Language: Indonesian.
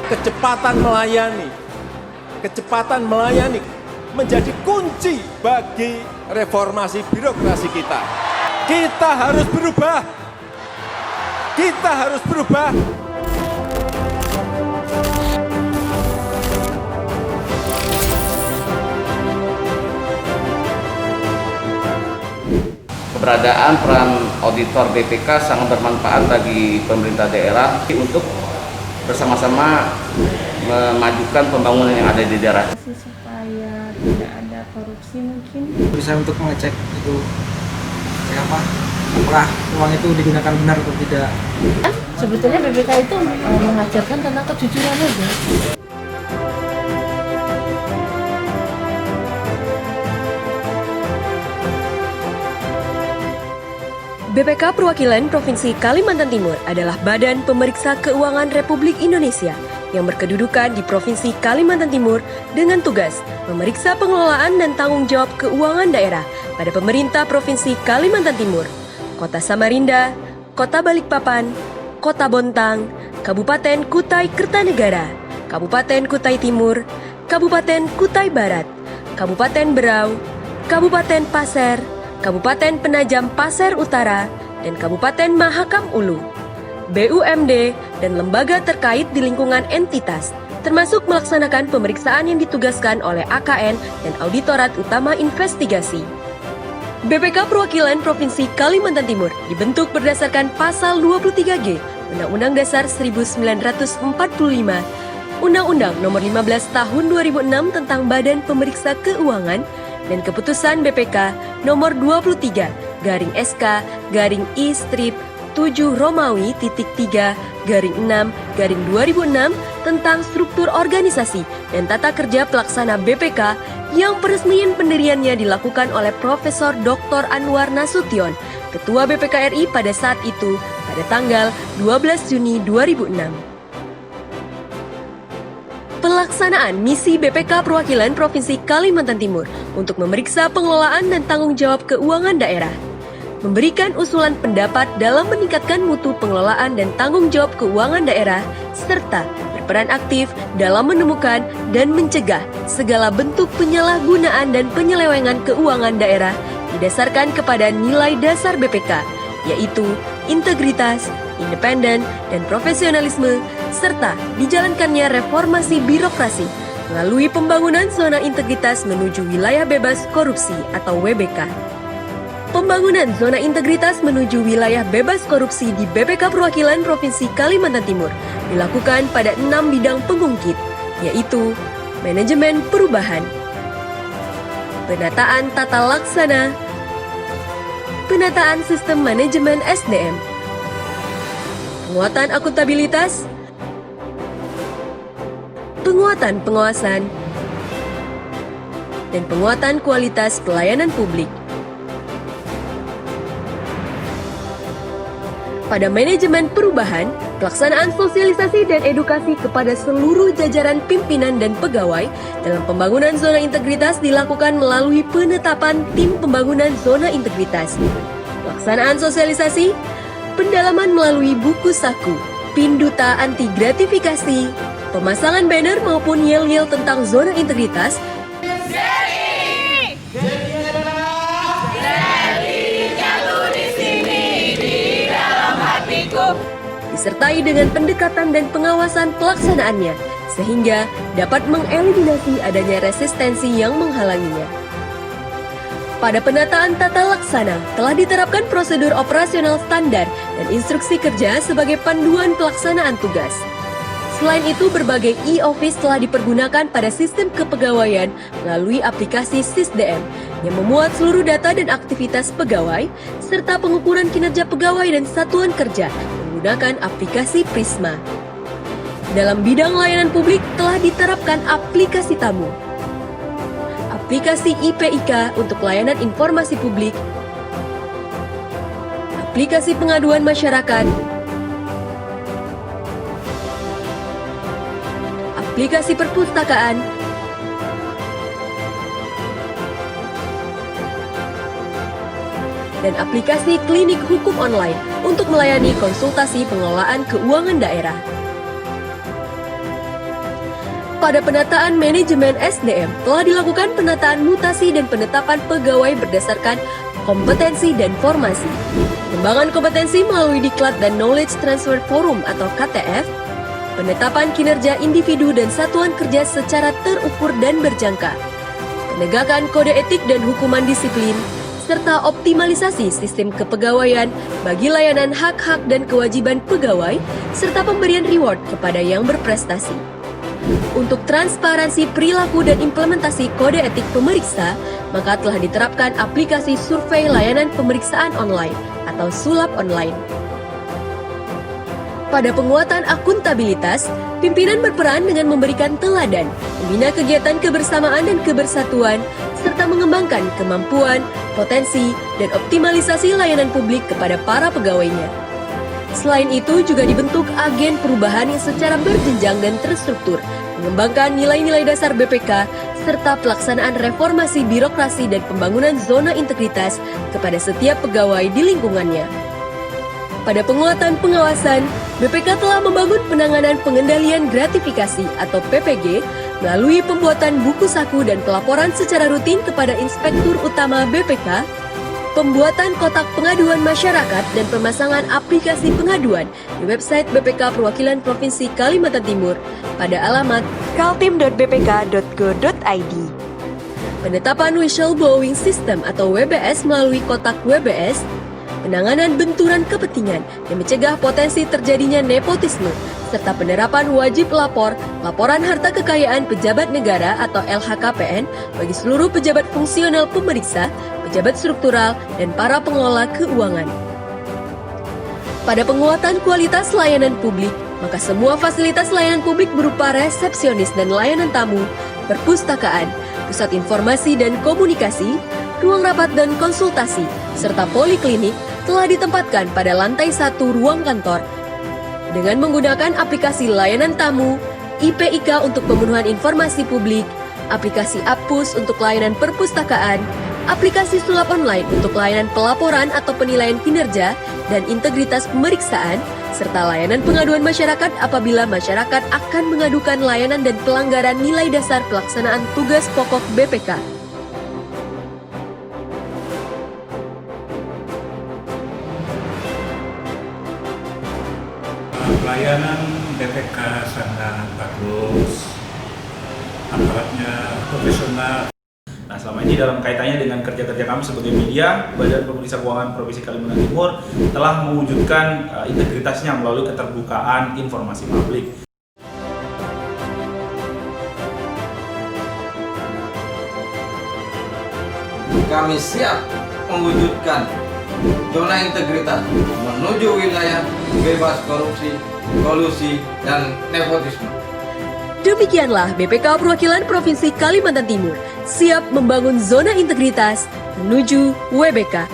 kecepatan melayani menjadi kunci bagi reformasi birokrasi kita. Kita harus berubah. Kita harus berubah. Keberadaan peran auditor BPK sangat bermanfaat bagi pemerintah daerah untuk bersama-sama memajukan pembangunan yang ada di daerah. Supaya tidak ada korupsi mungkin. Bisa untuk mengecek itu apakah uang itu digunakan benar atau tidak. Sebetulnya BPK itu mengajarkan tentang kejujuran aja. BPK Perwakilan Provinsi Kalimantan Timur adalah Badan Pemeriksa Keuangan Republik Indonesia yang berkedudukan di Provinsi Kalimantan Timur dengan tugas memeriksa pengelolaan dan tanggung jawab keuangan daerah pada pemerintah Provinsi Kalimantan Timur, Kota Samarinda, Kota Balikpapan, Kota Bontang, Kabupaten Kutai Kertanegara, Kabupaten Kutai Timur, Kabupaten Kutai Barat, Kabupaten Berau, Kabupaten Pasir, Kabupaten Penajam Pasir Utara, dan Kabupaten Mahakam Ulu, BUMD, dan lembaga terkait di lingkungan entitas, termasuk melaksanakan pemeriksaan yang ditugaskan oleh AKN dan Auditorat Utama Investigasi. BPK Perwakilan Provinsi Kalimantan Timur dibentuk berdasarkan Pasal 23G Undang-Undang Dasar 1945, Undang-Undang Nomor 15 Tahun 2006 tentang Badan Pemeriksa Keuangan, dan Keputusan BPK Nomor 23/SK/I/7 Romawi .3/6/2006 tentang struktur organisasi dan tata kerja pelaksana BPK yang peresmian pendiriannya dilakukan oleh Profesor Dr. Anwar Nasution, Ketua BPK RI pada saat itu, pada tanggal 12 Juni 2006. Pelaksanaan misi BPK Perwakilan Provinsi Kalimantan Timur untuk memeriksa pengelolaan dan tanggung jawab keuangan daerah, memberikan usulan pendapat dalam meningkatkan mutu pengelolaan dan tanggung jawab keuangan daerah, serta berperan aktif dalam menemukan dan mencegah segala bentuk penyalahgunaan dan penyelewengan keuangan daerah didasarkan kepada nilai dasar BPK, yaitu integritas, independen, dan profesionalisme, serta dijalankannya reformasi birokrasi melalui pembangunan zona integritas menuju wilayah bebas korupsi atau WBK. Pembangunan zona integritas menuju wilayah bebas korupsi di BPK Perwakilan Provinsi Kalimantan Timur dilakukan pada 6 bidang pengungkit, yaitu manajemen perubahan, penataan tata laksana, penataan sistem manajemen SDM, penguatan akuntabilitas, penguatan pengawasan, dan penguatan kualitas pelayanan publik. Pada manajemen perubahan, pelaksanaan sosialisasi dan edukasi kepada seluruh jajaran pimpinan dan pegawai dalam pembangunan zona integritas dilakukan melalui penetapan tim pembangunan zona integritas. Pelaksanaan sosialisasi, pendalaman melalui buku saku, pinduta anti gratifikasi, pemasangan banner maupun yel-yel tentang zona integritas, disertai dengan pendekatan dan pengawasan pelaksanaannya, sehingga dapat mengeliminasi adanya resistensi yang menghalanginya. Pada penataan tata laksana, telah diterapkan prosedur operasional standar dan instruksi kerja sebagai panduan pelaksanaan tugas. Selain itu, berbagai e-office telah dipergunakan pada sistem kepegawaian melalui aplikasi SISDM yang memuat seluruh data dan aktivitas pegawai, serta pengukuran kinerja pegawai dan satuan kerja menggunakan aplikasi Prisma. Dalam bidang layanan publik telah diterapkan aplikasi tamu, aplikasi IPIK untuk layanan informasi publik, aplikasi pengaduan masyarakat, aplikasi perpustakaan, dan aplikasi klinik hukum online untuk melayani konsultasi pengelolaan keuangan daerah. Pada penataan manajemen SDM, telah dilakukan penataan mutasi dan penetapan pegawai berdasarkan kompetensi dan formasi. Pengembangan kompetensi melalui Diklat dan Knowledge Transfer Forum atau KTF, penetapan kinerja individu dan satuan kerja secara terukur dan berjangka, penegakan kode etik dan hukuman disiplin, serta optimalisasi sistem kepegawaian bagi layanan hak-hak dan kewajiban pegawai, serta pemberian reward kepada yang berprestasi. Untuk transparansi perilaku dan implementasi kode etik pemeriksa, maka telah diterapkan aplikasi survei layanan pemeriksaan online atau SULAP online. Pada penguatan akuntabilitas, pimpinan berperan dengan memberikan teladan, membina kegiatan kebersamaan dan kebersatuan, serta mengembangkan kemampuan, potensi, dan optimalisasi layanan publik kepada para pegawainya. Selain itu, juga dibentuk agen perubahan yang secara berjenjang dan terstruktur, mengembangkan nilai-nilai dasar BPK, serta pelaksanaan reformasi birokrasi dan pembangunan zona integritas kepada setiap pegawai di lingkungannya. Pada penguatan pengawasan, BPK telah membangun penanganan pengendalian gratifikasi atau PPG melalui pembuatan buku saku dan pelaporan secara rutin kepada Inspektur Utama BPK, pembuatan kotak pengaduan masyarakat dan pemasangan aplikasi pengaduan di website BPK Perwakilan Provinsi Kalimantan Timur pada alamat kaltim.bpk.go.id. Penetapan whistleblowing system atau WBS melalui kotak WBS, penanganan benturan kepentingan yang mencegah potensi terjadinya nepotisme, serta penerapan wajib lapor, laporan harta kekayaan pejabat negara atau LHKPN bagi seluruh pejabat fungsional pemeriksa, pejabat struktural, dan para pengelola keuangan. Pada penguatan kualitas layanan publik, maka semua fasilitas layanan publik berupa resepsionis dan layanan tamu, perpustakaan, pusat informasi dan komunikasi, ruang rapat dan konsultasi, serta poliklinik telah ditempatkan pada lantai 1 ruang kantor dengan menggunakan aplikasi layanan tamu, IPIK untuk pemenuhan informasi publik, aplikasi Apus untuk layanan perpustakaan, aplikasi SULAP online untuk layanan pelaporan atau penilaian kinerja dan integritas pemeriksaan, serta layanan pengaduan masyarakat apabila masyarakat akan mengadukan layanan dan pelanggaran nilai dasar pelaksanaan tugas pokok BPK. Pelayanan BPK sangat bagus, aparatnya profesional. Nah, selama ini dalam kaitannya dengan kerja-kerja kami sebagai media, Badan Pemeriksa Keuangan Provinsi Kalimantan Timur telah mewujudkan integritasnya melalui keterbukaan informasi publik. Kami siap mewujudkan zona integritas menuju wilayah bebas korupsi, kolusi, dan nepotisme. Demikianlah BPK Perwakilan Provinsi Kalimantan Timur siap membangun zona integritas menuju WBK.